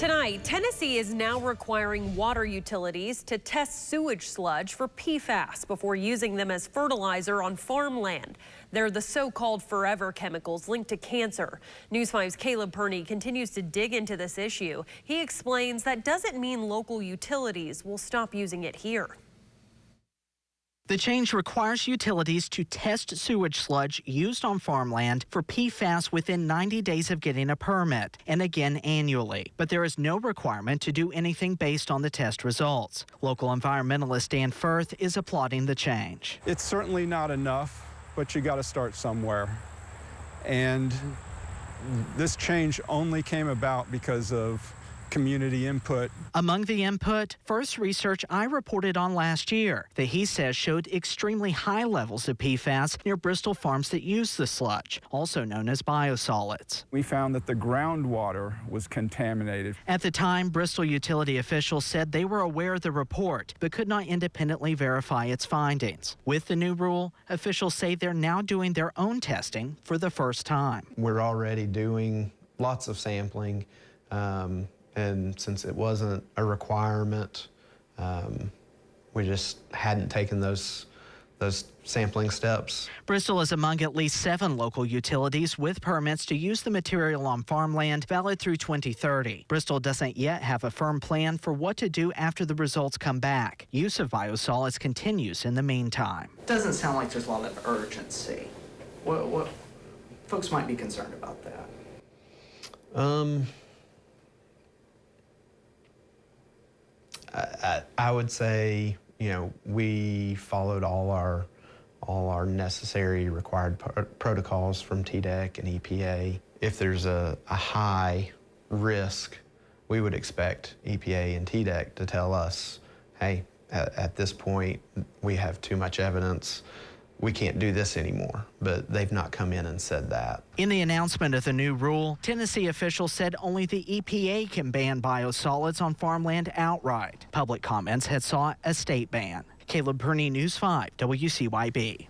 Tonight, Tennessee is now requiring water utilities to test sewage sludge for PFAS before using them as fertilizer on farmland. They're the so-called forever chemicals linked to cancer. News 5's Caleb Perney continues to dig into this issue. He explains that doesn't mean local utilities will stop using it here. The change requires utilities to test sewage sludge used on farmland for PFAS within 90 days of getting a permit, and again annually. But there is no requirement to do anything based on the test results. Local environmentalist Dan Firth is applauding the change. It's certainly not enough, but you got to start somewhere. And this change only came about because of community input. Among the input, Firth's research I reported on last year that he says showed extremely high levels of PFAS near Bristol farms that use the sludge, also known as biosolids. We found that the groundwater was contaminated. At the time, Bristol utility officials said they were aware of the report, but could not independently verify its findings. With the new rule, officials say they're now doing their own testing for the first time. We're already doing lots of sampling. And since it wasn't a requirement, we just hadn't taken those sampling steps. Bristol is among at least 7 local utilities with permits to use the material on farmland valid through 2030. Bristol doesn't yet have a firm plan for what to do after the results come back. Use of biosolids continues in the meantime. Doesn't sound like there's a lot of urgency. What folks might be concerned about that? I would say, we followed all our necessary required protocols from TDEC and EPA. If there's a high risk, we would expect EPA and TDEC to tell us, hey, at this point, we have too much evidence. We can't do this anymore, but they've not come in and said that. In the announcement of the new rule, Tennessee officials said only the EPA can ban biosolids on farmland outright. Public comments had sought a state ban. Caleb Perney, News 5, WCYB.